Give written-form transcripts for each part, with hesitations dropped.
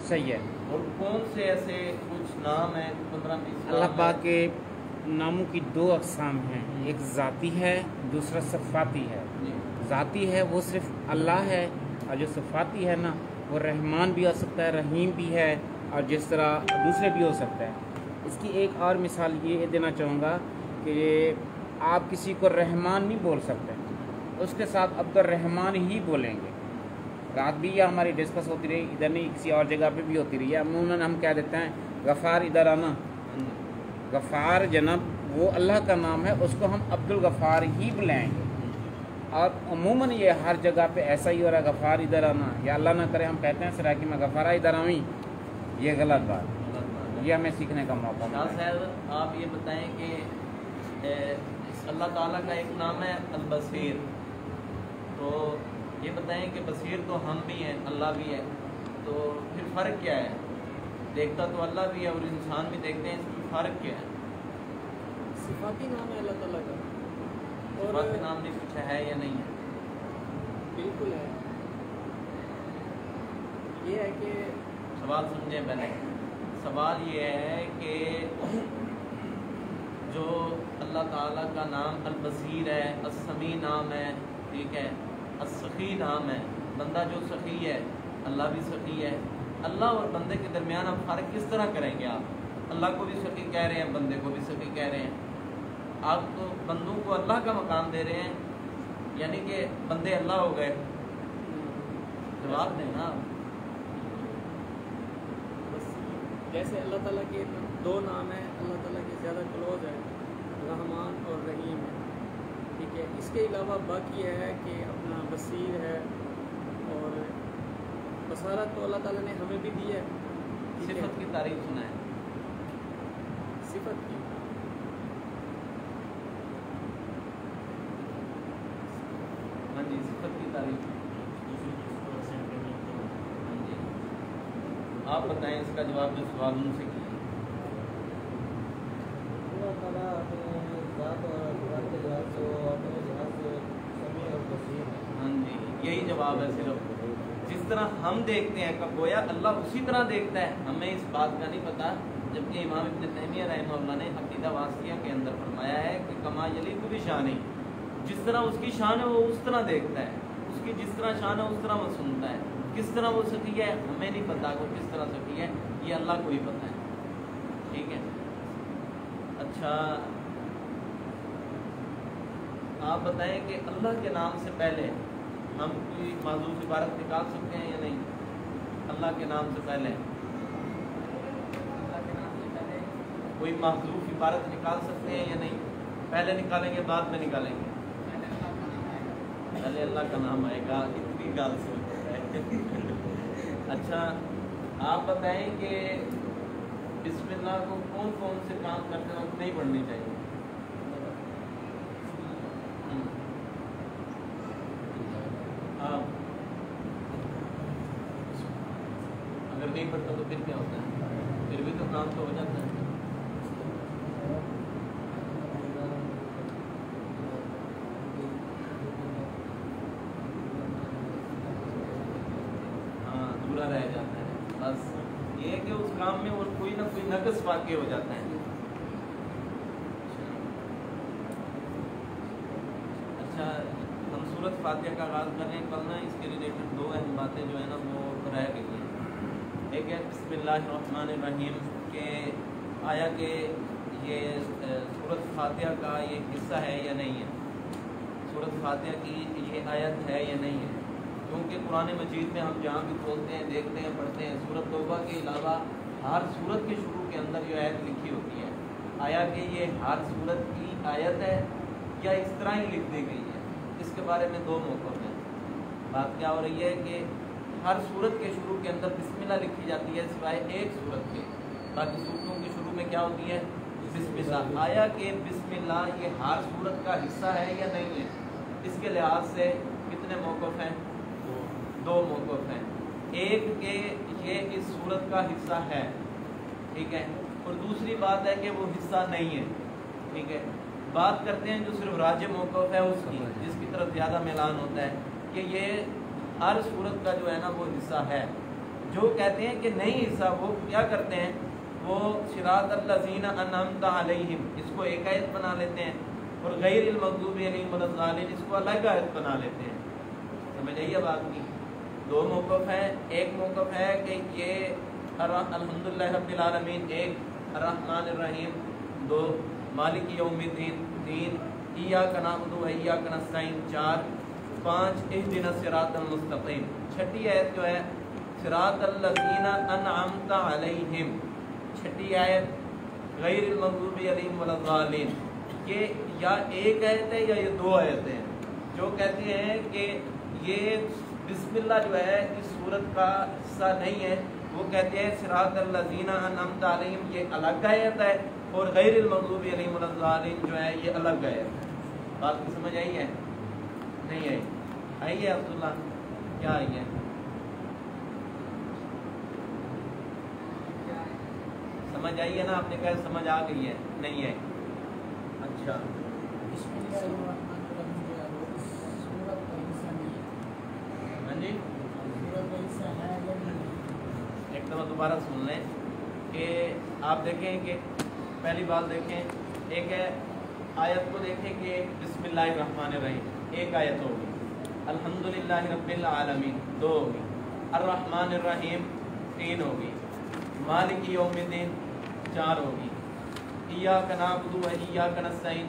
صحیح ہے. اور کون سے ایسے کچھ نام ہیں 15-20 اللہ پاک کے ناموں کی 2 اقسام ہیں، ایک ذاتی ہے، دوسرا صفاتی ہے. ذاتی ہے وہ صرف اللہ ہے، اور جو صفاتی ہے نا وہ رحمان بھی ہو سکتا ہے، رحیم بھی ہے، اور جس طرح دوسرے بھی ہو سکتا ہے. اس کی ایک اور مثال یہ دینا چاہوں گا کہ آپ کسی کو رحمان نہیں بول سکتے، اس کے ساتھ عبد الرحمن ہی بولیں گے. رات بھی یہ ہماری ڈسکس ہوتی رہی، ادھر نہیں کسی اور جگہ پہ بھی ہوتی رہی ہے. عموماً ہم کہہ دیتے ہیں غفار ادھر آنا. غفار جناب وہ اللہ کا نام ہے، اس کو ہم عبد الغفار ہی بلائیں گے. اور عموماً یہ ہر جگہ پہ ایسا ہی ہو رہا ہے، غفار ادھر آنا، یا اللہ نہ کرے ہم کہتے ہیں سراکی میں غفارہ ادھر آئیں. یہ غلط بات، یہ ہمیں سیکھنے کا موقع شاہ صاحب آپ یہ بتائیں کہ اللہ تعالیٰ کا ایک نام ہے البصیر، تو یہ بتائیں کہ بصیر تو ہم بھی ہیں، اللہ بھی ہے، تو پھر فرق کیا ہے؟ دیکھتا تو اللہ بھی ہے اور انسان بھی دیکھتے ہیں، اس میں فرق کیا ہے؟ صفاتی نام ہے اللہ تعالیٰ کا. صفاتی نام نہیں پوچھا ہے یا نہیں ہے؟ بالکل ہے. یہ ہے کہ سوال سمجھیں پہلے. سوال یہ ہے کہ جو اللہ تعالیٰ کا نام البصیر ہے، السمیع نام ہے، ٹھیک ہے، السخی نام ہے. بندہ جو سخی ہے اللہ بھی سخی ہے. اللہ اور بندے کے درمیان آپ فرق کس طرح کریں گے؟ آپ اللہ کو بھی سخی کہہ رہے ہیں، بندے کو بھی سخی کہہ رہے ہیں. آپ تو بندوں کو اللہ کا مقام دے رہے ہیں، یعنی کہ بندے اللہ ہو گئے. جواب دیں نا. جیسے اللہ تعالیٰ کے 2 نام ہیں، اللہ تعالیٰ کے زیادہ کلوز ہے، رحمان اور رحیم ہے، ٹھیک ہے. اس کے علاوہ باقی ہے کہ اپنا بصیر ہے، اور بصارت تو اللہ تعالیٰ نے ہمیں بھی دی ہے. صفت کی تعریف سنا ہے؟ صفت کی ہاں جی، صفت کی تعریف. آپ بتائیں اس کا جواب جو سوال ان سے کیا. اللہ تعالیٰ اپنے ذات اور افعال کے لحاظ سے وہ اپنے لحاظ سے سمیع اور بصیر ہے. ہاں جی، یہی جواب ہے. صرف جس طرح ہم دیکھتے ہیں کہ گویا اللہ اسی طرح دیکھتا ہے. ہمیں اس بات کا نہیں پتہ، جبکہ امام ابن تیمیہ رحمہ اللہ نے عقیدہ واسطیہ کے اندر فرمایا ہے کہ کما یلیق بشانہ، جس طرح اس کی شان ہے وہ اس طرح دیکھتا ہے، اس کی جس طرح شان ہے اس طرح وہ سنتا ہے. کس طرح وہ سخی ہے ہمیں نہیں پتہ، وہ کس طرح سخی ہے یہ اللہ کو ہی پتہ ہے. ٹھیک ہے. اچھا آپ بتائیں کہ اللہ کے نام سے پہلے ہم کوئی معذوف عبارت نکال سکتے ہیں یا نہیں؟ اللہ کے نام سے پہلے کوئی معذوف عبارت نکال سکتے ہیں یا نہیں؟ پہلے نکالیں گے بعد میں نکالیں گے؟ پہلے اللہ کا نام آئے گا. اتنی گال سوچ ہے. اچھا آپ بتائیں کہ بسم اللہ کو کون کون سے کام کرتے وقت نہیں پڑھنی چاہیے؟ اگر نہیں پڑھتا تو پھر کیا ہوتا ہے؟ پھر بھی تو کام تو ہو جاتا ہے. ہاں ادھورا رہ جاتا ہے. بس یہ ہے کہ اس کام میں اور کوئی نہ کوئی نقص واقع ہو جاتا ہے. اچھا ہم سورۃ فاتحہ کا آغاز کر رہے ہیں. کل نا اس کے ریلیٹڈ 2 اہم باتیں جو ہے نا وہ رہ گئی ہیں. ایک ہے بسم اللہ الرحمن الرحیم کہ آیا کہ یہ سورۃ فاتحہ کا یہ حصہ ہے یا نہیں ہے، سورۃ فاتحہ کی یہ آیت ہے یا نہیں ہے. کیونکہ قرآن مجید میں ہم جہاں بھی کھولتے ہیں دیکھتے ہیں پڑھتے ہیں سورۃ توبہ کے علاوہ ہر سورت کے شروع کے اندر جو آیت لکھی ہوتی ہے. آیا کہ یہ ہر سورت کی آیت ہے یا اس طرح ہی لکھ دی گئی ہے؟ اس کے بارے میں 2 موقف ہیں. بات کیا ہو رہی ہے کہ ہر سورت کے شروع کے اندر بسم اللہ لکھی جاتی ہے سوائے ایک سورت کے. باقی سورتوں کے شروع میں کیا ہوتی ہے؟ بسم اللہ. آیا کہ بسم اللہ یہ ہر سورت کا حصہ ہے یا نہیں ہے؟ اس کے لحاظ سے کتنے موقف ہیں؟ 2 موقف ہیں. ایک کہ یہ اس سورت کا حصہ ہے، ٹھیک ہے، اور دوسری بات ہے کہ وہ حصہ نہیں ہے. ٹھیک ہے. بات کرتے ہیں جو صرف راجح موقف ہے اس کی، جس کی طرف زیادہ میلان ہوتا ہے کہ یہ ہر سورت کا جو ہے نا وہ حصہ ہے. جو کہتے ہیں کہ نہیں حصہ، وہ کیا کرتے ہیں، وہ صراط الذین انعمت علیہم اس کو ایک آیت بنا لیتے ہیں، اور غیر المغضوب علیہم ولا الضالین اس کو الگ آیت بنا لیتے ہیں. سمجھ آئیے بات کی؟ دو موقف ہیں. ایک موقف ہے کہ یہ الحمدللہ رب العالمین، ایک الرحمن الرحیم، دو مالک یوم الدین، تین ایاک نعبد و ایاک نستعین، چار، پانچ اہدنا الصراط المستقیم. چھٹی آیت جو ہے صراط الذین انعمت علیہم، چھٹی آیت غیر المغضوب علیہم ولا الضالین. یہ یا ایک آیت ہے یا یہ دو آیتیں ہیں. جو کہتے ہیں کہ یہ بسم اللہ جو ہے اس سورت کا حصہ نہیں ہے، وہ کہتے ہیں صراط الذین انعمت علیہم یہ الگ آیت ہے، اور غیر المغضوب علیہم ولا الضالین جو ہے یہ الگ آیت ہے. بات کی سمجھ آئی ہے؟ نہیں آئی؟ آئی ہے عبداللہ؟ کیا آئی ہے؟ سمجھ آئی ہے نا؟ آپ نے کہا سمجھ آ گئی ہے. نہیں ہے؟ اچھا ہاں جی، ایک دفعہ دوبارہ سن لیں کہ آپ دیکھیں کہ پہلی بات دیکھیں، ایک ہے آیت کو دیکھیں کہ بسم اللہ الرحمن الرحیم ایک آیت ہوگی، الحمدللہ رب العالمین دو ہوگی، الرحمن الرحیم تین ہوگی، مالک یوم الدین چار ہوگی، ایاک نعبد و ایاک نستعین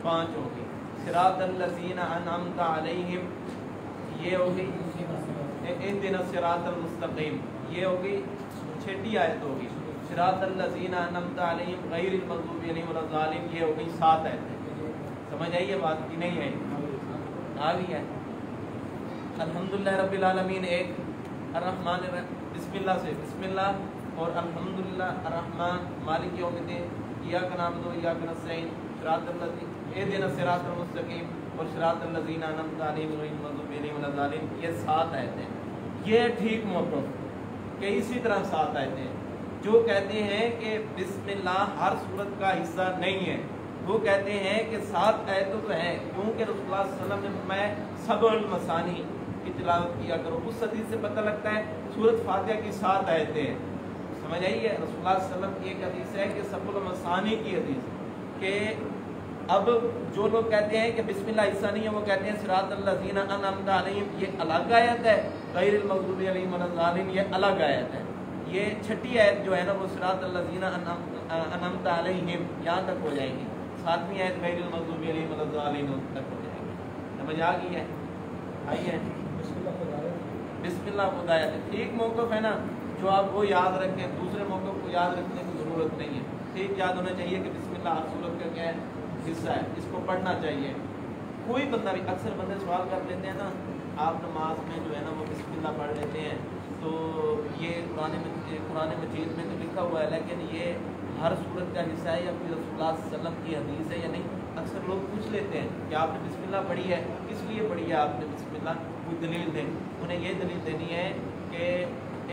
پانچ ہوگی، صراط الذین انعمت علیہم یہ ہوگی، اہدنا الصراط المستقیم یہ ہوگی، چھٹی آیت ہوگی، صراط الذین انعمت علیہم غیر المغضوب علیہم ولا الضالین یہ ہوگی، 7 آیتیں. سمجھ آئی ہے بات کی نہیں ہے؟ آ گئی ہے. الحمدللہ رب العالمین ایک، الرحمن بسم اللہ سے بسم اللہ، اور الحمدللہ الرحمن مالک یوم الدین ایاک نعبد و ایاک نستعین صراط الذین اہدنا الصراط المستقیم اور صراط الذین انعمت علیہم غیر المغضوب علیہم ولا الضالین یہ 7 آیتیں. یہ ٹھیک موقف کہ اسی طرح 7 آیتیں. جو کہتے ہیں کہ بسم اللہ ہر صورت کا حصہ نہیں ہے، وہ کہتے ہیں کہ 7 آیتوں تو ہیں، کیونکہ رسول اللہ صلی اللہ علیہ وسلم نے فرمایا سبع المثانی کی تلاوت کیا کرو. اس حدیث سے پتہ لگتا ہے سورۃ فاتحہ کی 7 آیتیں ہیں. سمجھ آئی ہے؟ رسول اللہ صلی اللہ علیہ وسلم کی ایک حدیث ہے کہ سبع المثانی کی حدیث کہ اب جو لوگ کہتے ہیں کہ بسم اللہ حصہ نہیں ہے، وہ کہتے ہیں صراط الذین انعمت علیہم یہ الگ آیت ہے، غیر المغضوب علیہم ولا الضالین یہ الگ آیت ہے. یہ چھٹی آیت جو ہے نا وہ صراط الذین انعمت علیہم یہاں تک ہو جائے گی، 7ویں آیت غیر المغضوب علیہم ولا الضالین تک ہو جائے گی. سمجھ آ گئی ہے؟ آئی ہے؟ بسم اللہ خود آیت ہے. ٹھیک موقف ہے نا؟ جو آپ وہ یاد رکھیں، دوسرے موقف کو یاد رکھنے کی ضرورت نہیں ہے. ٹھیک یاد ہونا چاہیے کہ بسم اللہ ہر صورت کا کیا ہے حصہ ہے، اس کو پڑھنا چاہیے. کوئی بندہ بھی، اکثر بندے سوال کر لیتے ہیں نا آپ نماز میں جو ہے نا وہ بسم اللہ پڑھ لیتے ہیں، تو یہ قرآن مجید میں تو لکھا ہوا ہے، لیکن یہ ہر صورت کا حصہ ہے یا پھر رسول اللہ صلی اللہ علیہ وسلم کی حدیث ہے یا نہیں. اکثر لوگ پوچھ لیتے ہیں کہ آپ نے بسم اللہ پڑھی ہے، کس لیے پڑھی ہے آپ نے بسم اللہ، کوئی دلیل دیں. انہیں یہ دلیل دینی ہے کہ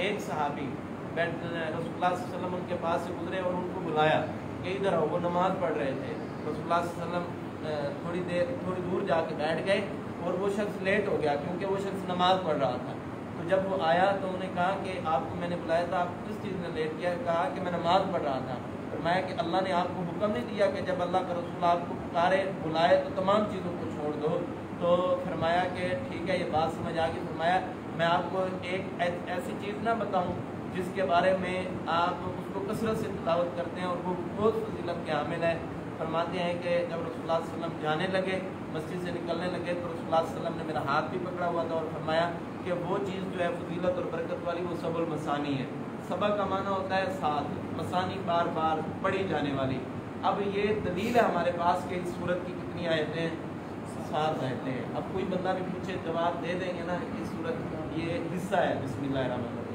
ایک صحابی رسول اللہ صلی اللہ علیہ وسلم ان کے پاس سے گزرے اور ان کو بلایا کہ ادھر آؤ. وہ نماز پڑھ رہے تھے. رسول اللہ صلی اللہ علیہ وسلم تھوڑی دور جا کے بیٹھ گئے اور وہ شخص لیٹ ہو گیا کیونکہ وہ شخص نماز پڑھ رہا تھا. تو جب وہ آیا تو انہوں نے کہا کہ آپ کو میں نے بلایا تھا، آپ کس چیز نے لیٹ کیا؟ کہا کہ میں نماز پڑھ رہا تھا. فرمایا کہ اللہ نے آپ کو حکم نہیں دیا کہ جب اللہ کا رسول آپ کو پکارے بلائے تو تمام چیزوں کو چھوڑ دو؟ تو فرمایا کہ ٹھیک ہے، یہ بات سمجھ آ گئی. فرمایا میں آپ کو ایک ایسی چیز نہ بتاؤں جس کے بارے میں آپ اس کو کثرت سے تلاوت کرتے ہیں اور وہ بہت فضیلت کے حامل ہے. فرماتے ہیں کہ جب رسول اللہ صلی اللہ علیہ وسلم جانے لگے، مسجد سے نکلنے لگے، تو رسول اللہ صلی اللہ علیہ وسلم نے میرا ہاتھ بھی پکڑا ہوا تھا اور فرمایا کہ وہ چیز جو ہے فضیلت اور برکت والی وہ سبع المثانی ہے. سبع کا معنی ہوتا ہے 7، مثانی بار بار پڑھی جانے والی. اب یہ دلیل ہے ہمارے پاس کہ اس صورت کی کتنی آیتیں؟ 7 آیتیں ہیں. اب کوئی بندہ بھی پوچھے جواب دے دیں گے نا. اس صورت یہ حصہ ہے بسم اللہ الرحمن الرحیم.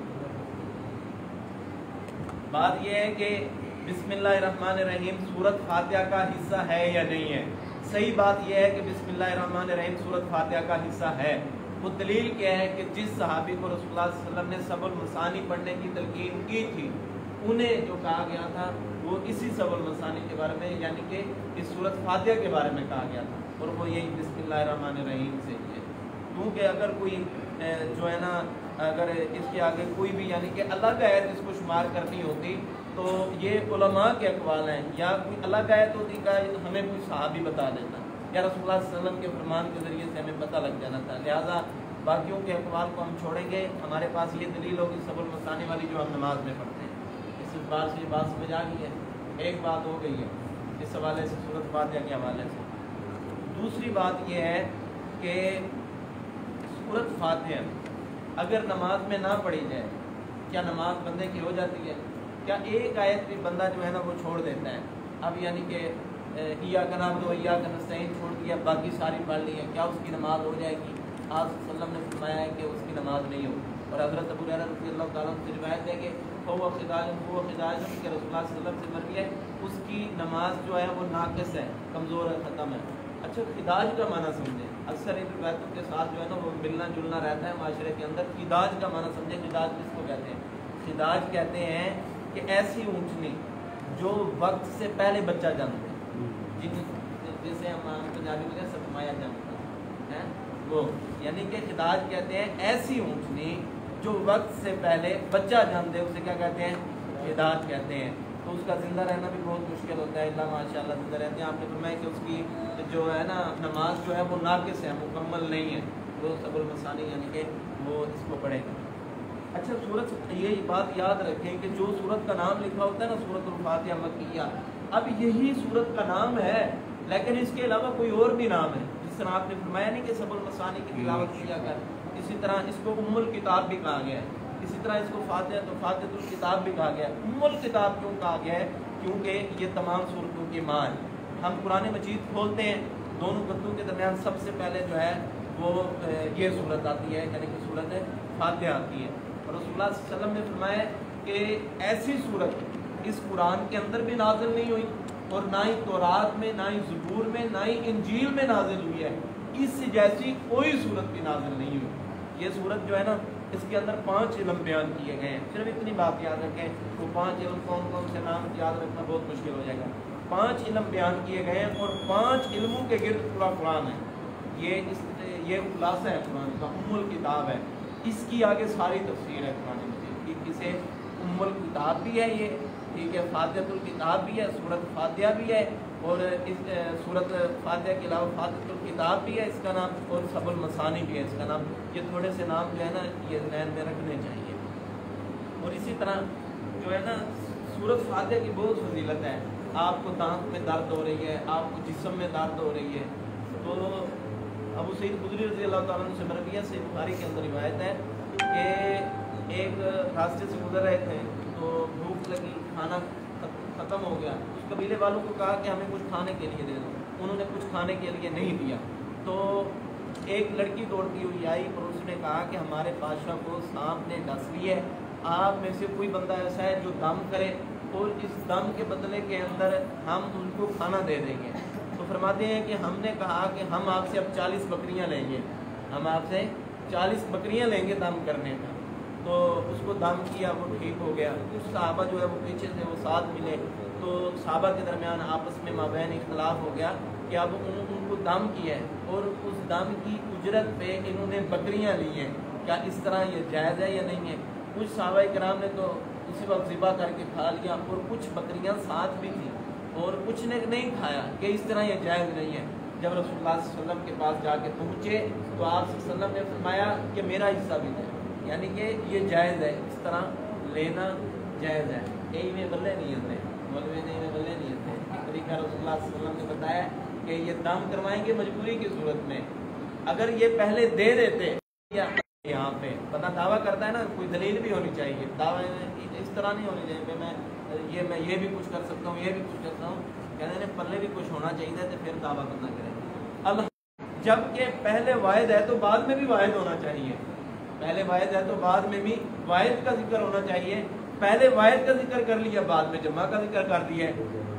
بات یہ ہے کہ بسم اللہ الرحمن الرحیم سورت فاتحہ کا حصہ ہے یا نہیں ہے؟ صحیح بات یہ ہے کہ بسم اللہ الرحمن الرحیم سورت فاتحہ کا حصہ ہے. وہ دلیل کیا ہے کہ جس صحابی کو رسول اللہ صلی اللہ علیہ وسلم نے سبع المثانی پڑھنے کی تلقین کی تھی، انہیں جو کہا گیا تھا وہ اسی سبع المثانی کے بارے میں، یعنی کہ اس سورت فاتحہ کے بارے میں کہا گیا تھا، اور وہ یہی بسم اللہ الرحمن الرحیم سے ہے. کیونکہ اگر کوئی جو ہے نا اگر اس کے آگے کوئی بھی یعنی کہ الگ آیت اس کو شمار کرنی ہوتی تو یہ علماء کے اقوال ہیں، یا کوئی الگ آیت ہوتی کا ہمیں کوئی صحابی بتا دیتا یا رسول اللہ صلی اللہ علیہ وسلم کے فرمان کے ذریعے سے ہمیں پتہ لگ جانا تھا. لہٰذا باقیوں کے اقوال کو ہم چھوڑیں گے. ہمارے پاس یہ دلیل ہوگی سب المثانی والی جو ہم نماز میں پڑھتے ہیں. اس بار سے یہ بات سمجھ آ گئی ہے. ایک بات ہو گئی ہے اس حوالے سے سورۃ فاتحہ کے حوالے سے. دوسری بات یہ ہے کہ سورۃ فاتحہ اگر نماز میں نہ پڑھی جائے کیا نماز بندے کی ہو جاتی ہے؟ کیا ایک آیت بھی بندہ جو ہے نا وہ چھوڑ دیتا ہے؟ اب یعنی کہ ایاک نعبد و ایاک نستعین چھوڑ دیا، باقی ساری پڑھ لی ہے، کیا اس کی نماز ہو جائے گی؟ آپ صلی اللہ علیہ وسلم نے فرمایا ہے کہ اس کی نماز نہیں ہوگی. اور حضرت ابو ہریرہ رضی اللہ تعالیٰ عنہ سے روایت ہے کہ هو خداج کہ رسول اللہ صلی اللہ علیہ وسلم سے مروی ہے اس کی نماز جو ہے وہ ناقص ہے، کمزور ہے، ختم ہے. اچھا خداج کا معنی سمجھیں. اکثر ان روایتوں کے ساتھ جو ہے نا وہ ملنا جلنا رہتا ہے معاشرے کے اندر. خداج کا معنی سمجھیں. خداج کس کو کہتے ہیں؟ خداج کہتے ہیں کہ ایسی اونٹنی جو وقت سے پہلے بچہ جانتے ہیں، جسے ہم پنجابی میں ستمایا جانتا ہے وہ، یعنی کہ خداج کہتے ہیں ایسی اونٹنی جو وقت سے پہلے بچہ جانتے ہیں، اسے کیا کہتے ہیں؟ خداج کہتے ہیں. تو اس کا زندہ رہنا بھی بہت مشکل ہوتا ہے. اللہ ماشاء اللہ زندہ رہتے ہیں. آپ نے فرمایا کہ اس کی جو ہے نا نماز جو ہے وہ ناقص ہے، مکمل نہیں ہے. وہ سب المثانی یعنی کہ وہ اس کو پڑھے گا. اچھا سورت یہ بات یاد رکھیں کہ جو سورت کا نام لکھا ہوتا ہے نا سورۃ الفاتحہ مکیہ، اب یہی سورت کا نام ہے لیکن اس کے علاوہ کوئی اور بھی نام ہے. جس طرح آپ نے فرمایا نہیں کہ سب المثانی کی تلاوت کیا کر، اسی طرح اس کو ام الکتاب بھی کہا گیا ہے. اسی طرح اس کو فاتحۃ الکتاب بھی کہا گیا ہے. ام الکتاب کیوں کہا گیا ہے؟ کیونکہ یہ تمام صورتوں کی ماں ہے. ہم قرآن مجید کھولتے ہیں، دونوں گدوں کے درمیان سب سے پہلے جو ہے وہ یہ صورت آتی ہے، یعنی کہ صورت فاتحہ آتی ہے. اور رسول اللہ صلی اللہ علیہ وسلم نے فرمایا کہ ایسی صورت اس قرآن کے اندر بھی نازل نہیں ہوئی اور نہ ہی تورات میں، نہ ہی زبور میں، نہ ہی انجیل میں نازل ہوئی ہے. اس جیسی کوئی صورت بھی نازل نہیں ہوئی. یہ صورت جو ہے نا اس کے اندر 5 علم بیان کیے گئے ہیں. صرف اتنی بات یاد رکھیں، وہ 5 علم کون کون سے نام یاد رکھنا بہت مشکل ہو جائے گا. 5 علم بیان کیے گئے ہیں اور 5 علموں کے گرد پورا قرآن ہے. یہ خلاصہ ہے قرآن کا، ام الکتاب ہے. اس کی آگے ساری تفسیر ہے قرآن مجید کی. کسے ام الکتاب بھی ہے یہ، ٹھیک ہے، فاتحۃ الکتاب بھی ہے، سورۃ فاتحہ بھی ہے، اور اس سورۃ فاتحہ کے علاوہ فاتحۃ الکتاب بھی ہے اس کا نام، اور سب المثانی بھی ہے اس کا نام. یہ تھوڑے سے نام جو ہے نا یہ ذہن میں رکھنے چاہیے. اور اسی طرح جو ہے نا سورۃ فاتحہ کی بہت فضیلت ہے. آپ کو دانت میں درد ہو رہی ہے، آپ کو جسم میں درد ہو رہی ہے، تو ابو سعید خدری رضی اللہ تعالیٰ عنہ سے مروی ہے، صحیح بخاری کے اندر روایت ہے کہ ایک راستے سے گزر رہے تھے تو بھوک لگی، کھانا ختم ہو گیا. اس قبیلے والوں کو کہا کہ ہمیں کچھ کھانے کے لیے دے دو. انہوں نے کچھ کھانے کے لیے نہیں دیا. تو ایک لڑکی دوڑتی ہوئی آئی اور اس نے کہا کہ ہمارے بادشاہ کو سانپ نے ڈس لی ہے، آپ میں سے کوئی بندہ ایسا ہے جو دم کرے اور اس دم کے بدلے کے اندر ہم ان کو کھانا دے دیں گے. تو فرماتے ہیں کہ ہم نے کہا کہ ہم آپ سے اب 40 بکریاں لیں گے، ہم آپ سے 40 بکریاں لیں گے دم کرنے کا. تو اس کو دم کیا، وہ ٹھیک ہو گیا. کچھ صحابہ جو ہے وہ پیچھے سے وہ ساتھ ملے، تو صحابہ کے درمیان آپس میں مابین اختلاف ہو گیا کہ اب ان کو دم کیا ہے اور اس دم کی اجرت پہ انہوں نے بکریاں لی ہیں، کیا اس طرح یہ جائز ہے یا نہیں ہے؟ کچھ صحابہ کرام نے تو اسی وقت ذبح کر کے کھا لیا اور کچھ بکریاں ساتھ بھی تھیں اور کچھ نے نہیں کھایا کہ اس طرح یہ جائز نہیں ہے. جب رسول اللہ صلی اللہ علیہ وسلم کے پاس جا کے پہنچے تو آپ صلی اللہ علیہ وسلم نے فرمایا کہ میرا حصہ بھی دے، یعنی کہ یہ جائز ہے، اس طرح لینا جائز ہے. یہی میں بلے نہیں ہوتے، مولوی نہیں میں بلے نہیں ہوتے. ایک طریقہ رسول اللہ صلی اللہ علیہ وسلم نے بتایا کہ یہ دم کروائیں گے مجبوری کی صورت میں. اگر یہ پہلے دے دیتے یہاں پہ بندہ دعویٰ کرتا ہے نا، کوئی دلیل بھی ہونی چاہیے. دعویٰ اس طرح نہیں ہونی چاہیے کہ میں یہ بھی کچھ کر سکتا ہوں، یہ بھی کچھ کرتا ہوں. کہتے ہیں پلے بھی کچھ ہونا چاہیے تو پھر دعویٰ کرنا کرے. اب جب کہ پہلے واحد ہے تو بعد میں بھی واحد ہونا چاہیے. پہلے واحد ہے تو بعد میں بھی واحد کا ذکر ہونا چاہیے. پہلے واحد کا ذکر کر لیا، بعد میں جمع کا ذکر کر دیا.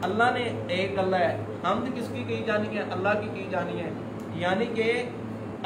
اللہ نے ایک اللہ ہے، حمد کس کی جانی ہے؟ اللہ کی جانی ہے. یعنی کہ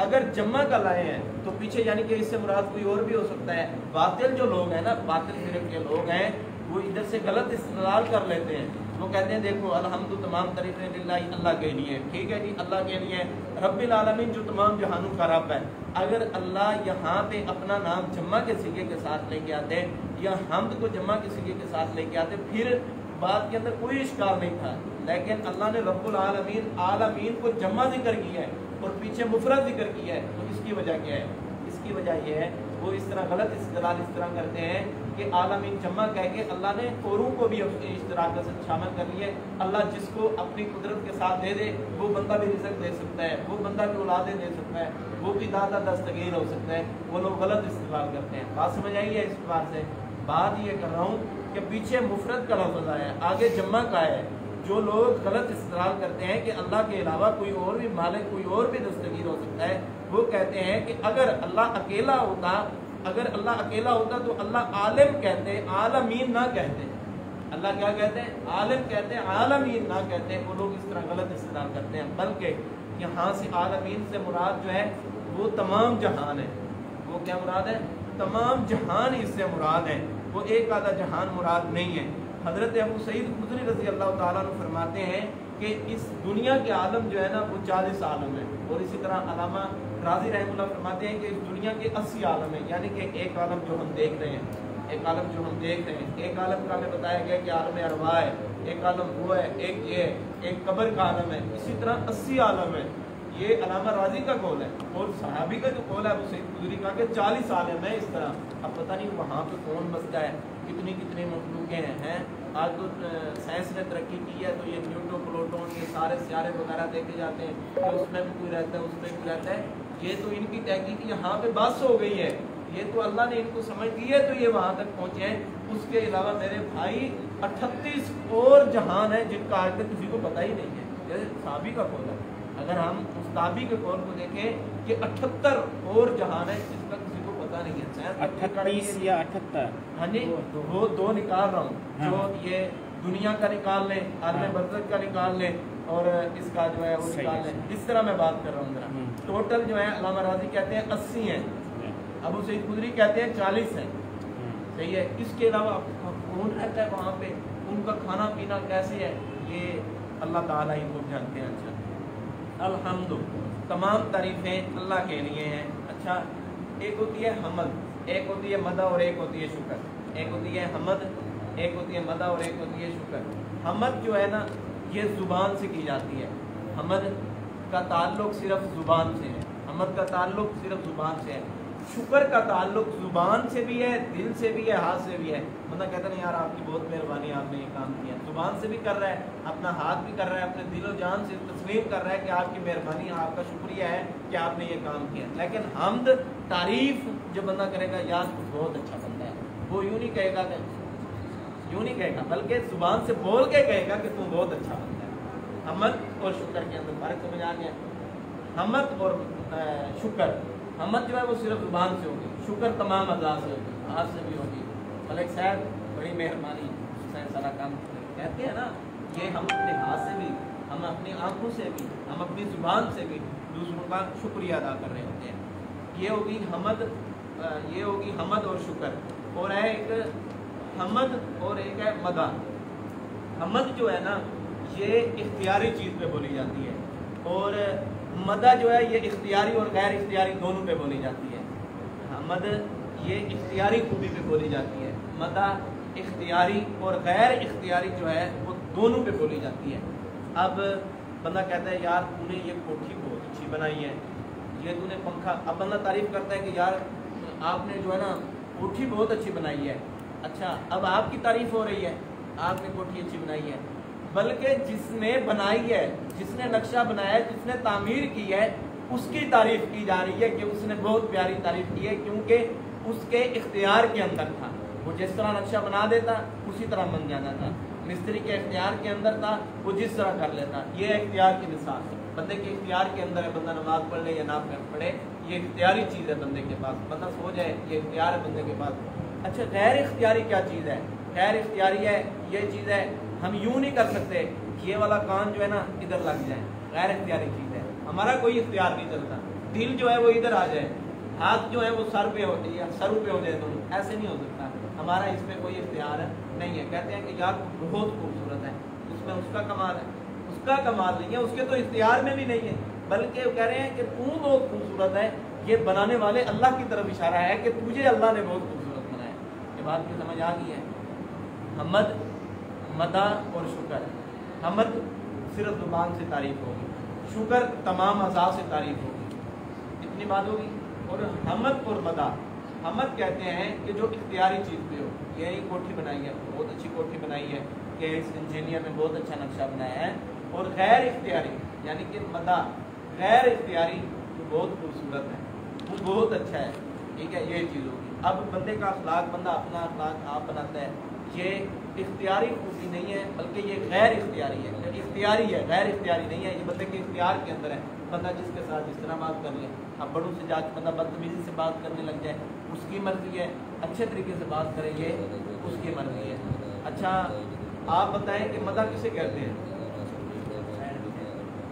اگر جمع کا لائے ہیں تو پیچھے یعنی کہ اس سے مراد کوئی اور بھی ہو سکتا ہے. باطل جو لوگ ہیں نا، باطل فرقے کے لوگ ہیں، وہ ادھر سے غلط استدلال کر لیتے ہیں. وہ کہتے ہیں دیکھو الحمد تمام تعریفیں للہ اللہ کے لیے، ٹھیک ہے جی، اللہ کے لیے رب العالمین جو تمام جہانوں کا رب ہے۔ اگر اللہ یہاں پہ اپنا نام جمع کے صیغے کے ساتھ لے کے آتے یا حمد کو جمع کے صیغے کے ساتھ لے کے آتے پھر بات کے اندر کوئی اشکال نہیں تھا، لیکن اللہ نے رب العالمین عالمین کو جمع ذکر کیا ہے اور پیچھے مفرد ذکر کیا ہے، تو اس کی وجہ کیا ہے؟ اس کی وجہ یہ ہے وہ اس طرح غلط استدلال اس طرح کرتے ہیں کہ عالمین جمع کہہ کے اللہ نے اوروں کو بھی اشتراک سے شامل کر لیے۔ اللہ جس کو اپنی قدرت کے ساتھ دے دے وہ بندہ بھی رزق دے سکتا ہے، وہ بندہ بھی اولادیں دے سکتا ہے، وہ بھی دادا دستگیر ہو سکتا ہے، وہ لوگ غلط استدلال کرتے ہیں۔ بات سمجھ آئی ہے اس بار سے؟ بات یہ کر رہا ہوں کہ پیچھے مفرد کا لفظ آیا ہے، آگے جمع کا ہے۔ جو لوگ غلط استدلال کرتے ہیں کہ اللہ کے علاوہ کوئی اور بھی مالک، کوئی اور بھی دستگیر ہو سکتا ہے، وہ کہتے ہیں کہ اگر اللہ اکیلا ہوتا تو اللہ عالم کہتے، عالمین نہ کہتے۔ اللہ کیا کہتے ہیں؟ عالم کہتے ہیں، عالمین نہ کہتے۔ وہ لوگ اس طرح غلط استدلال کرتے ہیں، بلکہ یہاں سے عالمین سے مراد جو ہے وہ تمام جہان ہے۔ وہ کیا مراد ہے؟ تمام جہان اس سے مراد ہے، وہ ایک آدھا جہان مراد نہیں ہے۔ حضرت ابو سعید خدری رضی اللہ تعالیٰ عنہ فرماتے ہیں کہ اس دنیا کے عالم جو ہے نا وہ 40 عالم ہے، اور اسی طرح علامہ راضی رحمہ اللہ فرماتے ہیں کہ اس دنیا کے 80 عالم ہیں، یعنی کہ ایک عالم جو ہم دیکھ رہے ہیں، ایک عالم کا ہمیں بتایا گیا کہ عالم ارواح ہے، ایک عالم وہ ہے، ایک یہ ہے، ایک قبر کا عالم ہے، اسی طرح 80 عالم ہے۔ یہ علامہ راضی کا قول ہے، اور صحابی کا جو قول ہے ابو سعید خدری کا کہ 40 عالم ہے۔ اس طرح اب پتہ نہیں وہاں پہ کون بستا ہے، کتنی مخلوقیں ہیں۔ آج تو سائنس نے ترقی کی ہے تو یہ نیوٹو پلوٹون یہ سارے سیارے وغیرہ دیکھے جاتے ہیں کہ اس میں بھی کوئی رہتا ہے، اس میں بھی رہتا ہے۔ یہ تو ان کی تحقیق یہاں پہ بس ہو گئی ہے، یہ تو اللہ نے ان کو سمجھ دی ہے تو یہ وہاں تک پہنچے ہیں۔ اس کے علاوہ میرے بھائی 38 اور جہان ہیں جن کا آج تک کسی کو پتہ ہی نہیں ہے۔ یہ صحابی کا قول ہے۔ اگر ہم مستابی کے قول کو دیکھیں کہ 78 اور جہان ہے جس کا کسی کو پتہ نہیں ہے۔ 38 یا 78؟ ہاں جی، وہ دو نکال رہا ہوں، جو یہ دنیا کا نکال لیں، عالم برزخ کا نکال لیں، اور اس کا جو ہے وہ نکال لیں۔ اس طرح میں بات کر رہا ہوں ذرا۔ ٹوٹل جو ہے علامہ راضی کہتے ہیں 80 ہیں، ابو سعید خدری کہتے ہیں 40 ہیں، صحیح ہے۔ اس کے علاوہ کون رہتا ہے وہاں پہ، ان کا کھانا پینا کیسے ہے، یہ اللہ تعالیٰ ہی کو جانتے ہیں۔ اچھا، الحمد تمام تعریفیں اللہ کے لیے ہیں۔ اچھا، ایک ہوتی ہے حمد، ایک ہوتی ہے مدح، اور ایک ہوتی ہے شکر۔ ایک ہوتی ہے حمد، ایک ہوتی ہے مدح، اور ایک ہوتی ہے شکر۔ حمد جو ہے نا یہ زبان سے کی جاتی ہے، حمد کا تعلق صرف زبان سے ہے، حمد کا تعلق صرف زبان سے ہے۔ شکر کا تعلق زبان سے بھی ہے، دل سے بھی ہے، ہاتھ سے بھی ہے۔ بندہ کہتا ہے یار آپ کی بہت مہربانی، آپ نے یہ کام کیا، زبان سے بھی کر رہا ہے، اپنا ہاتھ بھی کر رہا ہے، اپنے دل و جان سے تسلیم کر رہا ہے کہ آپ کی مہربانی، آپ کا شکریہ ہے کہ آپ نے یہ کام کیا۔ لیکن حمد تعریف جو بندہ کرے گا یار تو بہت اچھا بندہ ہے، وہ یوں نہیں کہے گا کہ یوں نہیں کہے گا، بلکہ زبان سے بول کے کہے گا کہ تم بہت اچھا بندہ ہے۔ حمد اور شکر کے اندر فرق سمجھ آ گیا؟ حمد اور شکر، حمد جو ہے وہ صرف زبان سے ہوگی، شکر تمام اعضاء سے ہوگی، ہاتھ سے بھی ہوگی۔ ملک صاحب بڑی مہربانی، سارا کام کہتے ہیں نا، یہ ہم اپنے ہاتھ سے بھی، ہم اپنی آنکھوں سے بھی، ہم اپنی زبان سے بھی دوسروں کا شکریہ ادا کر رہے ہوتے ہیں۔ یہ ہوگی حمد، یہ ہوگی حمد اور شکر۔ اور ہے ایک حمد اور ایک ہے مدح۔ حمد جو ہے نا یہ اختیاری چیز پہ بولی جاتی ہے، اور مدح جو ہے یہ اختیاری اور غیر اختیاری دونوں پہ بولی جاتی ہے۔ حمد یہ اختیاری خوبی پہ بولی جاتی ہے، مدح اختیاری اور غیر اختیاری جو ہے وہ دونوں پہ بولی جاتی ہے۔ اب بندہ کہتا ہے یار تو نے یہ کوٹھی بہت اچھی بنائی ہے، یہ تو نے پنکھا، اب بندہ تعریف کرتا ہے کہ یار آپ نے جو ہے نا کوٹھی بہت اچھی بنائی ہے۔ اچھا، اب آپ کی تعریف ہو رہی ہے، آپ نے کوٹھی اچھی بنائی ہے، بلکہ جس نے بنائی ہے، جس نے نقشہ بنایا ہے، جس نے تعمیر کی ہے، اس کی تعریف کی جا رہی ہے کہ اس نے بہت پیاری تعریف کی ہے، کیونکہ اس کے اختیار کے اندر تھا، وہ جس طرح نقشہ بنا دیتا اسی طرح بن جانا تھا۔ مستری کے اختیار کے اندر تھا، وہ جس طرح کر لیتا۔ یہ اختیار کی مثال ہے، بندے کے اختیار کے اندر ہے، بندہ نماز پڑھ لے یا نہ پڑھے، یہ اختیاری چیز ہے بندے کے پاس، بندہ سو جائے یہ اختیار ہے بندے کے پاس۔ اچھا، غیر اختیاری کیا چیز ہے؟ غیر اختیاری ہے یہ چیز ہے ہم یوں نہیں کر سکتے یہ والا کان جو ہے نا ادھر لگ جائے، غیر اختیاری چیز ہے، ہمارا کوئی اختیار نہیں چلتا۔ دل جو ہے وہ ادھر آ جائے، ہاتھ جو ہے وہ سر پہ ہوتی ہے، سروں پہ ہو جائے دونوں، ایسے نہیں ہو سکتا، ہمارا اس پہ کوئی اختیار نہیں ہے۔ کہتے ہیں کہ یار بہت خوبصورت ہے، اس میں اس کا کمال ہے، اس کا کمال نہیں ہے، اس کے تو اختیار میں بھی نہیں ہے، بلکہ وہ کہہ رہے ہیں کہ تو بہت خوبصورت ہے، یہ بنانے والے اللہ کی طرف اشارہ ہے کہ تجھے اللہ نے بہت خوبصورت بنایا۔ یہ بات کی سمجھ آ گئی ہے؟ حمد، مدح اور شکر۔ حمد صرف زبان سے تعریف ہوگی، شکر تمام اعضاء سے تعریف ہوگی، اتنی بات ہوگی۔ اور حمد اور مدح، حمد کہتے ہیں کہ جو اختیاری چیز پہ ہو، یہی کوٹھی بنائی ہے، بہت اچھی کوٹھی بنائی ہے کہ اس انجینئر نے بہت اچھا نقشہ بنایا ہے۔ اور غیر اختیاری یعنی کہ مدح غیر اختیاری جو بہت خوبصورت ہے، وہ بہت اچھا ہے، ٹھیک ہے، یہ چیز ہوگی۔ اب بندے کا اخلاق، بندہ اپنا اخلاق آپ بناتا ہے، یہ اختیاری خوبی نہیں ہے بلکہ یہ غیر اختیاری ہے، اختیاری ہے، غیر اختیاری نہیں ہے، یہ بندے کے اختیار کے اندر ہے۔ بندہ جس کے ساتھ جس طرح بات کر لے، اب بڑوں سے جا کے بندہ بدتمیزی سے بات کرنے لگ جائے، اس کی مرضی ہے، اچھے طریقے سے بات کرے، یہ اس کی مرضی ہے۔ اچھا آپ بتائیں کہ مدح کسے کہتے ہیں؟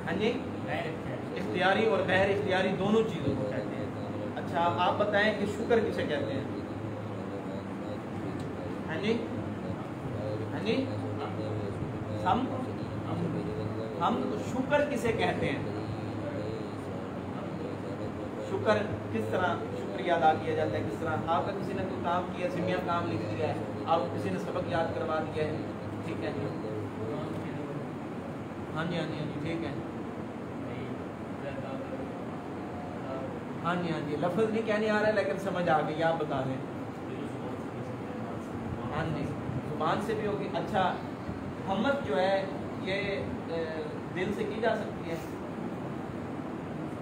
ہاں جی، اختیاری اور غیر اختیاری دونوں چیزوں کو کہتے ہیں۔ اچھا آپ بتائیں کہ شکر کسے کہتے ہیں؟ ہاں جی، ہاں جی، ہم شکر کسے کہتے ہیں؟ شکر کس طرح شکریہ ادا کیا جاتا ہے؟ کس طرح آپ کا کسی نے کوئی کام کیا، سمیا کام لکھ دیا ہے، آپ کو کسی نے سبق یاد کروا دیا ہے، ٹھیک ہے، ہاں جی، ہاں جی، ہاں جی، ٹھیک ہے، ہاں جی، ہاں جی، لفظ نہیں کہنے آ رہا ہے لیکن سمجھ آ گئی، آپ بتا دیں۔ ہاں جی، زبان سے بھی ہوگی۔ اچھا حمد جو ہے یہ دل سے کی جا سکتی ہے؟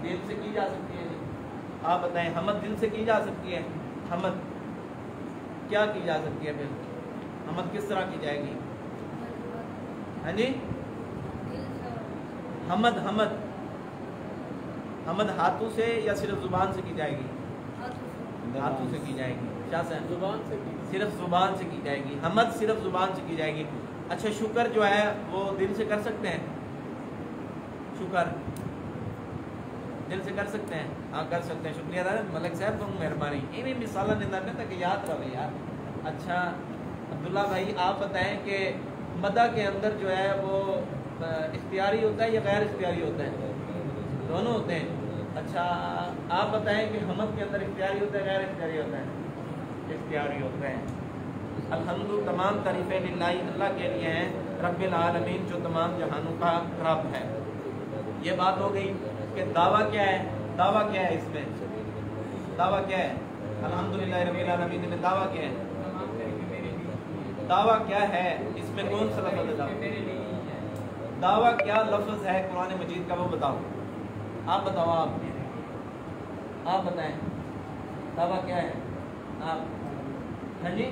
دل سے کی جا سکتی ہے جی؟ آپ بتائیں، حمد دل سے کی جا سکتی ہے؟ حمد کیا کی جا سکتی ہے پھر؟ حمد کس طرح کی جائے گی؟ ہاں جی، حمد حمد حمد ہاتھوں سے یا صرف زبان سے کی جائے گی؟ ہاتھوں سے کی جائے گی، کیا سے؟ زبان سے صرف زبان سے کی جائے گی، حمد صرف زبان سے کی جائے گی۔ اچھا شکر جو ہے وہ دل سے کر سکتے ہیں؟ شکر دل سے کر سکتے ہیں؟ ہاں کر سکتے ہیں، شکریہ دار ملک صاحب تم مہربانی، یہ مثالہ نہیں تک یاد رہے یار۔ اچھا عبداللہ بھائی آپ بتائیں کہ مدح کے اندر جو ہے وہ اختیاری ہوتا ہے یا غیر اختیاری ہوتا ہے؟ دونوں ہوتے ہیں۔ اچھا آپ بتائیں کہ حمد کے اندر اختیاری ہوتا ہے غیر اختیاری ہوتا ہے؟ اختیاری ہوتا ہے۔ الحمد تمام تعریفیں للہ اللہ کے لیے ہیں، رب العالمین جو تمام جہانوں کا رب ہے۔ یہ بات ہو گئی کہ دعویٰ کیا ہے، دعویٰ کیا ہے اس میں، دعویٰ کیا ہے؟ الحمدللہ رب العالمین میں دعویٰ کیا ہے؟ دعویٰ کیا ہے اس میں؟ کون سا لفظ ہے دعویٰ؟ کیا لفظ ہے قرآن مجید کا وہ بتاؤ، آپ بتاؤ، آپ بتائیں دعویٰ کیا ہے؟ آپ ہاں جی،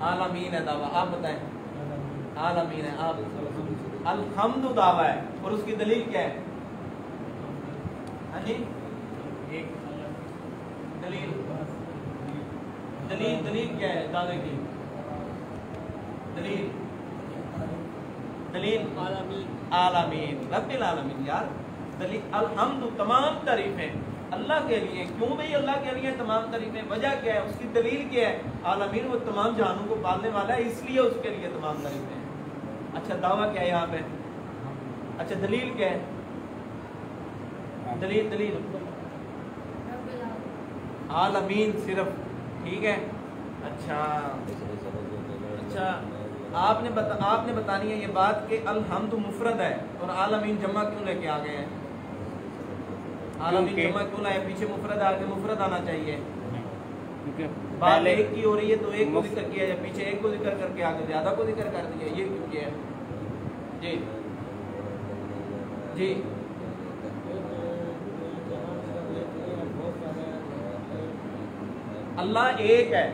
عالمین ہے دعویٰ، آپ بتائیں عالمین ہے۔ آپ الحمد دعویٰ ہے اور اس کی دلیل کیا ہے؟ ہاں جی، دلیل دلیل دلیل کیا ہے دعوے کی؟ دلیل دلیل عالمین رب العالمین یار، دلیل الحمد تمام تعریفیں اللہ کے لیے۔ کیوں بھئی اللہ کے لیے تمام تعریفیں؟ وجہ کیا ہے؟ اس کی دلیل کیا ہے؟ عالمین وہ تمام جہانوں کو پالنے والا ہے، اس لیے اس کے لیے تمام تعریفیں ہیں۔ اچھا دعویٰ کیا ہے یہاں پہ؟ اچھا دلیل کیا ہے؟ دلیل دلیل عالمین صرف، ٹھیک ہے۔ اچھا آپ نے بتانی ہے یہ بات کہ الحمد مفرد ہے اور عالمین جمع کیوں لے کے آ گئے ہیں؟ عالمین جمع کیوں لائے؟ پیچھے مفرد آ کے مفرد آنا چاہیے، بات ایک کی ہو رہی ہے تو ایک کو ذکر کیا ہے، پیچھے ایک کو ذکر کر کے آگے زیادہ کو ذکر کر دیا، یہ کیوں کیا ہے؟ جی جی اللہ ایک ہے،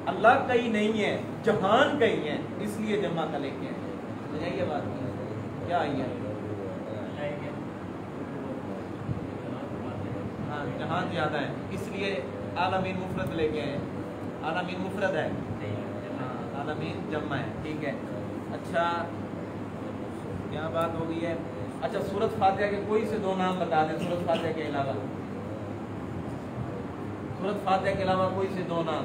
اللہ کئی نہیں ہے، جہان کئی ہے، اس لیے جمع کا لے کے آئے۔ یہ بات کیا آئی ہے؟ ہاں جہان زیادہ ہے اس لیے عالمین مفرد لے کے آئے، عالمین مفرد ہے، عالمین جمع ہے، ٹھیک ہے۔ اچھا کیا بات ہو گئی ہے؟ اچھا سورۃ فاتحہ کے کوئی سے دو نام بتا دیں، سورۃ فاتحہ کے علاوہ، سورۃ فاتحہ کے علاوہ کوئی سے دو نام۔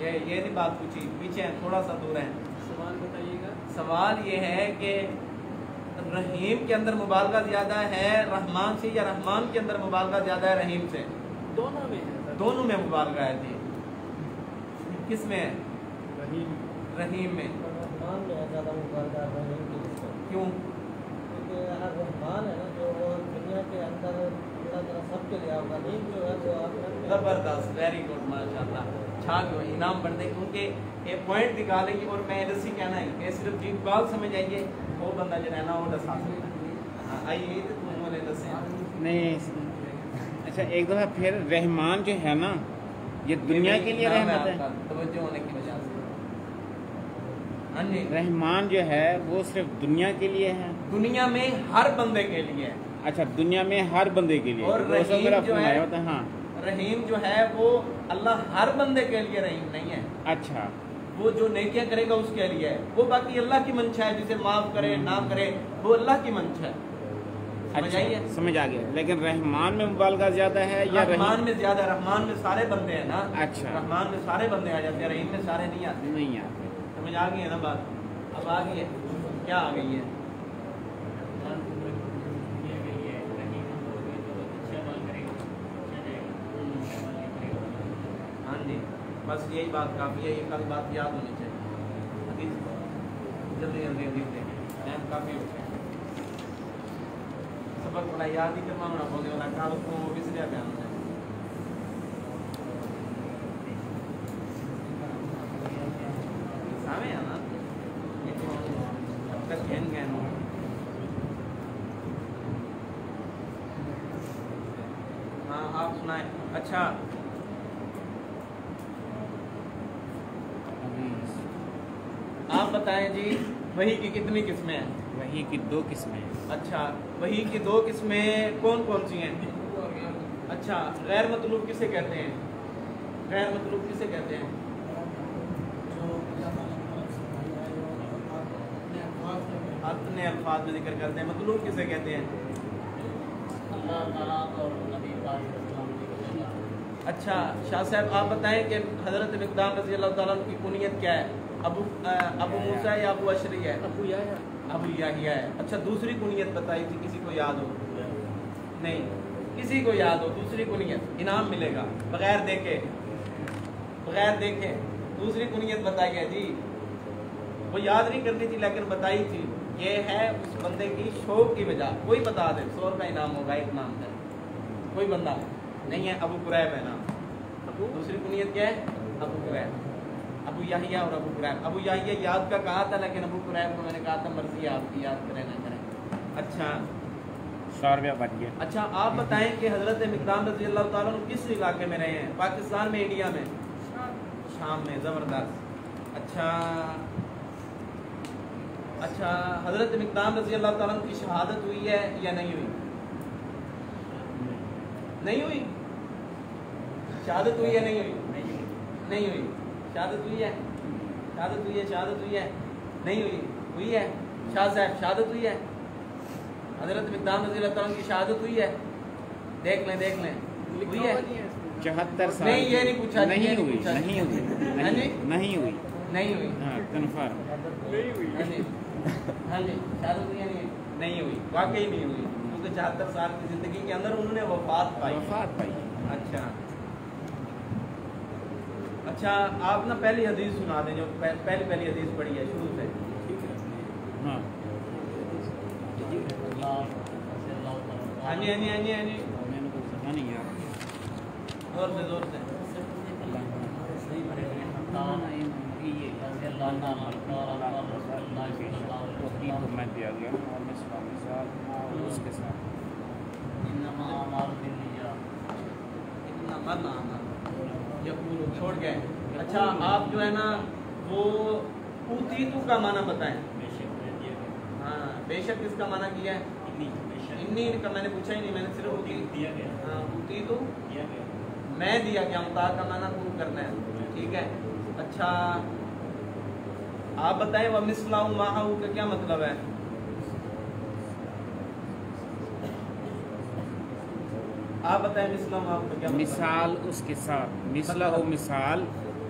یہ نہیں بات پوچھی، پیچھے ہیں، تھوڑا سا دور ہیں. سوال بتائیے گا. سوال یہ ہے کہ رحیم کے اندر مبالغہ زیادہ ہے رحمان سے، یا رحمان کے اندر مبالغہ زیادہ ہے رحیم سے؟ دونوں میں ہے. دونوں میں مبالغہ ہے جی. کس میں ہے؟ رحیم. رحیم میں. رحمان میں زیادہ مبالغہ رحیم کی اس میں. کیوں؟ کیونکہ رحمان ہے نا جو وہ دنیا کے اندر اللہ تعالیٰ سب کے لیے، رحیم جو ہے وہ آخرت میں. زبردست، ویری گڈ، ماشاء اللہ. چھا گئے انعام بڑھ دے، کیونکہ یہ پوائنٹ نکالیں گے. اور میں رسی کہنا ہے کہ صرف جی بات سمجھ آئیے، وہ بندہ جو ہے نا وہ دسا سکتا ہے. آئیے تو تم نے دسے نہیں. اچھا ایک دفعہ پھر رحمان جو ہے نا یہ دنیا کے لیے رحمت ہے. توجہ ہونے کی وجہ سے. ہاں جی، رحمان جو ہے وہ صرف دنیا کے لیے ہے. دنیا میں ہر بندے کے لیے. اچھا دنیا میں ہر بندے کے لیے. اور رحیم میرا جو فون ہے، آیا ہوتا ہے. ہاں رحیم جو ہے وہ اللہ ہر بندے کے لیے رحیم نہیں ہے. اچھا وہ جو نیکیاں کرے گا اس کے لیے ہے. وہ باقی اللہ کی منشا ہے، جسے معاف کرے نہ کرے وہ اللہ کی منشا ہے. سمجھ اچھا آئیے؟ سمجھ آ گیا. لیکن رحمان میں مبالغہ زیادہ ہے یا رحمان میں زیادہ. رحمان میں سارے بندے ہیں نا. اچھا. رحمان میں سارے بندے آ جاتے ہیں، رحیم میں سارے نہیں آتے. نہیں آتے. سمجھ آ گئی ہے نا بات؟ اب آ گئی ہے. کیا آ گئی ہے؟ ہاں جی، بس یہی بات کافی ہے. یہ کل بات یاد ہونی چاہیے. حدیث جلدی جلدی حدیث دیکھیں، ٹائم کافی ہو گیا. سبق بڑا یاد ہی کرنا ہونا بولے والا کال کو کس لیا پہ آنا ہے. سامنے آنا اب تک گھن گئے نو. ہاں آپ سنائیں. اچھا آپ بتائیں جی، وحی کی کتنی قسمیں ہیں؟ وحی کی 2 قسمیں ہیں. اچھا، وحی کی 2 قسمیں کون کون سی ہیں؟ اچھا، غیر مطلوب کسے کہتے ہیں؟ غیر مطلوب کسے کہتے ہیں؟ اپنے الفاظ میں ذکر کرتے ہیں. مطلوب کسے کہتے ہیں؟ اچھا شاہ صاحب آپ بتائیں کہ حضرت مقدام رضی اللہ تعالیٰ عنہ کی کنیت کیا ہے؟ ابو موسیٰ یا ابو اشری ہے؟ ابو یحییٰ. ابو یحییٰ ہے. اچھا دوسری کنیت بتائی تھی، کسی کو یاد ہو؟ نہیں، کسی کو یاد ہو دوسری کنیت؟ انعام ملے گا بغیر دیکھے. بغیر دیکھے دوسری کنیت بتائیے جی. وہ یاد نہیں کرنی تھی لیکن بتائی تھی. یہ ہے اس بندے کی شوق کی وجہ. کوئی بتا دے، 100 روپے انعام ہوگا. ایک نام ہے، کوئی بندہ نہیں ہے. ابو قریب ہے نام. دوسری کنیت کیا ہے؟ ابو قریب. ابو یحییٰ اور ابو قریب. ابو یحییٰ یاد کا کہا تھا لیکن ابو قریب کو میں نے کہا تھا مرضی ہے آپ کی، یاد کریں نہ کریں. اچھا 100 روپیہ بن گیا. اچھا آپ بتائیں کہ حضرت مقدام رضی اللہ تعالیٰ عنہ کس علاقے میں رہے ہیں؟ پاکستان میں، انڈیا میں؟ شام میں. زبردست. اچھا حضرت مقدام رضی اللہ تعالیٰ عنہ کی شہادت ہوئی ہے یا نہیں ہوئی؟ نہیں ہوئی. شہادت ہوئی ہے نہیں ہوئی؟ نہیں ہوئی. شہادت ہوئی ہے؟ شہادت ہوئی ہے. شہادت ہوئی ہے؟ نہیں ہوئی. ہوئی ہے. شاہ صاحب شہادت ہوئی ہے؟ حضرت مقدام رضی اللہ تعالیٰ عنہ کی شہادت ہوئی ہے؟ دیکھ لیں دیکھ لیں. ہوئی ہے؟ 74 سال. نہیں یہ نہیں پوچھا. نہیں ہوئی. نہیں ہوئی. ہاں جی نہیں ہوئی. نہیں ہوئی. ہاں کنفرم. نہیں ہوئی. ہاں جی ہاں جی شہادت ہوئی ہے نہیں ہوئی. واقعی نہیں ہوئی کیونکہ 74 سال کی زندگی کے اندر انہوں نے وفات پائی. وفات پائی. اچھا اچھا آپ نا پہلی حدیث سنا دیں جو پہلی حدیث پڑھی ہے شروع سے. ہاں ہاں جی ہاں جی ہاں جی ہاں جی میں نے کچھ سنا نہیں یار. زور سے زور سے. میں دیا گیا اور میں اس کے ساتھ چھوڑ گئے. اچھا آپ جو ہے نا وہ اوتیتو کا معنی بتائیں. ہاں بے شک اس کا معنی کیا ہے؟ انی کا میں نے پوچھا ہی نہیں. میں نے صرف اوتیتو میں دیا گیا. متا کا معنی کو کرنا ہے. ٹھیک ہے. اچھا آپ بتائیں وَمِثْلَهُ مَعَهُ کا کیا مطلب ہے؟ آپ بتائیں مثلہ کا کیا مطلب؟ مثال اس کے ساتھ. مثلہ ہو مثال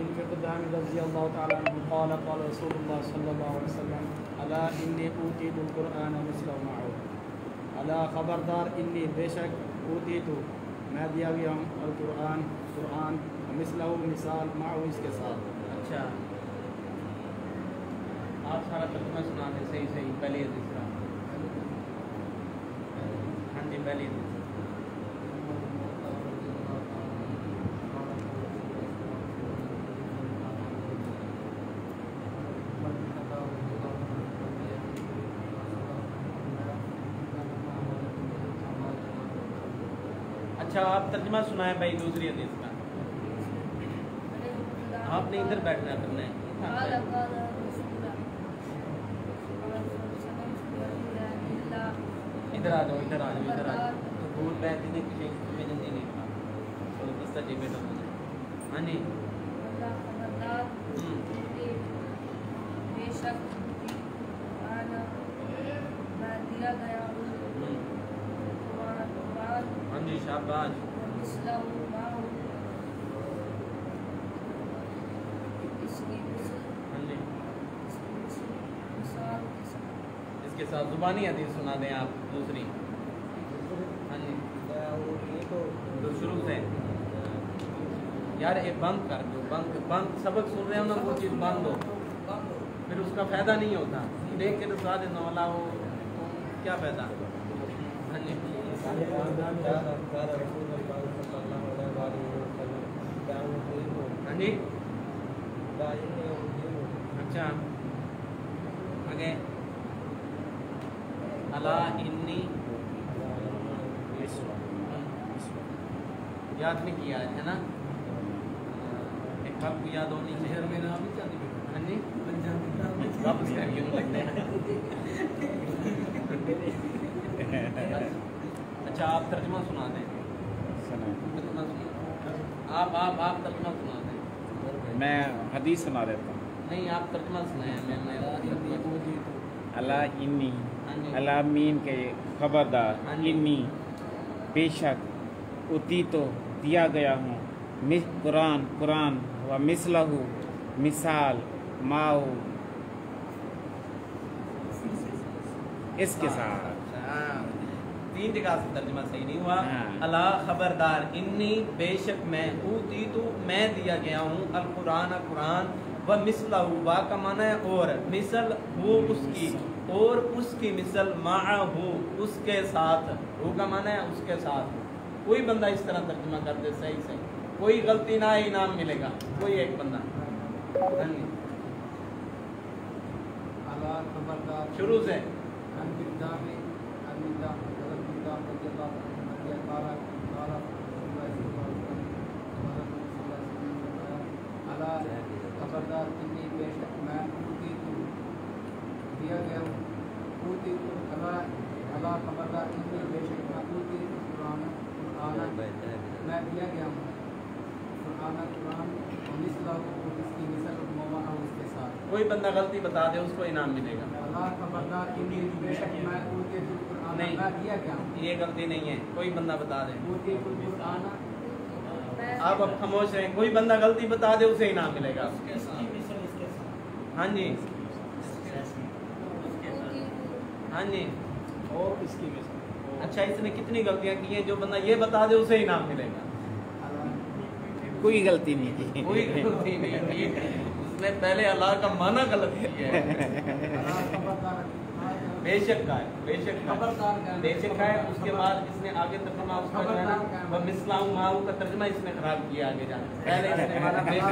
بن فقدان رضی اللہ تعالیٰ عنہ قال قال رسول اللہ صلی اللہ علیہ وسلم الا انی اوتیت القرآن مثلہ معه، الا خبردار انی بے شک اوتیت میں دیا گیا ہوں القرآن قرآن مثلہ مثال معه اس کے ساتھ۔ اچھا آپ سارا ترجمہ سنا دیں صحیح صحیح پہلی حدیث کا۔ ہاں جی پہلی حدیث۔ اچھا آپ ترجمہ سنائیں بھائی دوسری حدیث کا۔ آپ نے ادھر بیٹھنا کرنا ہے، ادھر آ جاؤ ادھر آ جاؤ ادھر آ جاؤ، دور بیٹھتے ہیں کسی میں جلدی نہیں تھا تو دستہ جی بیٹھا مجھے۔ ہاں جی ہاں جی شاباش۔ ہاں جی اس کے ساتھ زبانی حدیث سنا دیں آپ دوسری۔ ہاں جی تو شروع سے یار یہ بند کر دو، بند سبق سن رہے ہو نا وہ چیز بند ہو، پھر اس کا فائدہ نہیں ہوتا، دیکھ کے تو ساتھ نولا ہو کیا فائدہ۔ ہاں جی ہاں جی اچھا آگے الا انی یاد نہیں کیا ہے نا، ایک بات کو یاد ہونی چاہیے۔ ہاں جی واپس کر کے لگتے ہیں۔ اچھا آپ ترجمہ سنا دیں، ترجمہ سنا آپ ترجمہ سنا دیں۔ میں حدیث سنا دیتا ہوں۔ نہیں آپ ترجمہ سنائیں، میں اللہ انی ہاں جی اللہ مین کے خبردار ہاں جی۔ انی بے شک اتی تو دیا گیا ہوں قرآن قرآن و مثلہ مثال ماؤ اس کے ساتھ۔ تین جگہ سے ترجمہ صحیح نہیں ہوا۔ ہاں۔ اللہ خبردار انی بے شک میں اوتی تو میں دیا گیا ہوں القرآن قرآن و مثلہ با کا معنی ہے اور مثل ہو اس کی اور اس کی مثل معہ اس کے ساتھ، ہو کا معنی ہے اس کے ساتھ۔ کوئی بندہ اس طرح ترجمہ کر دے صحیح صحیح، کوئی غلطی نہ ہے انعام ملے گا، کوئی ایک بندہ۔ شروع سے خبردار انی بے شک میں اوتی تو دیا گیا ہوں اوتی تو اللہ خبردار انی بے شک میں اوتی تو قرآن میں دیا گیا ہوں قرآن مثلہ اس کی مثل موما اس کے ساتھ۔ کوئی بندہ غلطی بتا دے اس کو انعام ملے گا۔ اللہ خبردار انی بے شک میں اوتی تو قرآن نہیں میں دیا گیا ہوں یہ غلطی نہیں ہے، کوئی بندہ بتا دے۔ اوتی تو قرآن آپ اب خاموش رہیں، کوئی بندہ غلطی بتا دے اسے انعام ملے گا۔ ہاں جی ہاں جی اور اس کی مثل اچھا اس نے کتنی غلطیاں کی ہیں، جو بندہ یہ بتا دے اسے انعام ملے گا۔ کوئی غلطی نہیں کی۔ کوئی غلطی نہیں کی، اس نے پہلے اللہ کا معنی غلط کیا ہے۔ بے شک کا ہے، بے شک کا ہے، بے شک کا ہے۔ اس کے بعد اس نے آگے ترجمہ اس کا جو ہے نا وہ مثلاً ماؤ کا ترجمہ اس نے خراب کیا آگے جا کے۔ پہلے اس نے مانا بے شک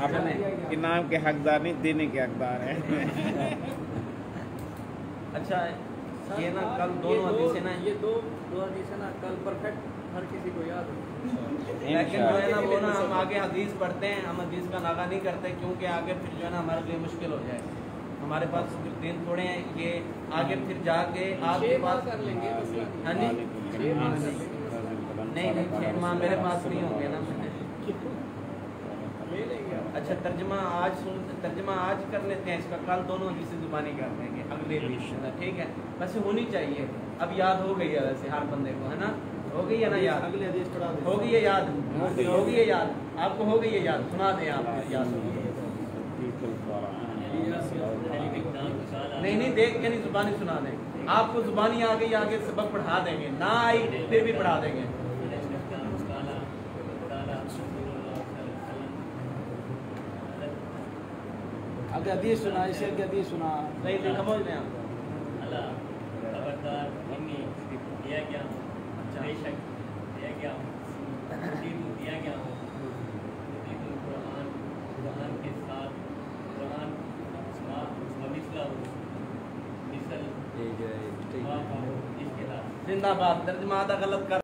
آپ انعام کے حقدار نہیں، دینے کے حقدار ہیں۔ اچھا یہ نا کل دونوں حدیثیں نا یہ دو حدیثیں نا کل پرفیکٹ ہر کسی کو یاد ہو، لیکن جو ہے نا وہ نا ہم آگے حدیث پڑھتے ہیں، ہم حدیث کا ناغہ نہیں کرتے کیونکہ آگے پھر جو ہے نا ہمارے لیے مشکل ہو جائے۔ ہمارے پاس دن تھوڑے ہیں، یہ آگے پھر جا کے آپ کے پاس کر لیں گے۔ ہاں جی نہیں 6 ماہ میرے پاس نہیں ہوں گے نا۔ اچھا ترجمہ آج کر لیتے ہیں اس کا، کل دونوں حدیثیں زبانی کر دیں گے اگلے بھی، ٹھیک ہے؟ ویسے ہونی چاہیے، اب یاد ہو گئی ہے ویسے ہر بندے کو، ہے نا؟ ہو گئی ہے نا یاد؟ اگلے حدیث پڑھا دیں. ہو گئی ہے یاد؟ ہو گئی ہے یاد؟ آپ کو ہو گئی ہے یاد؟ سنا دیں آپ یاد. نہیں دیکھ کے نہیں، زبانی سنا دیں. آپ کو زبانی آ گئی، آگے سبق پڑھا دیں گے، نہ آئی پھر بھی پڑھا دیں گے. اگر حدیث سنا، اسے اگر حدیث سنا نہیں سمجھ لیں آپ. اللہ خبردار انی دیا گیا ہوں، بے شک دیا گیا ہوں، دیا گیا ہوں قرآن، قرآن کے ساتھ قرآن مثلا مثل اس کے ساتھ زندہ باد. ترجمہ آدھا غلط کر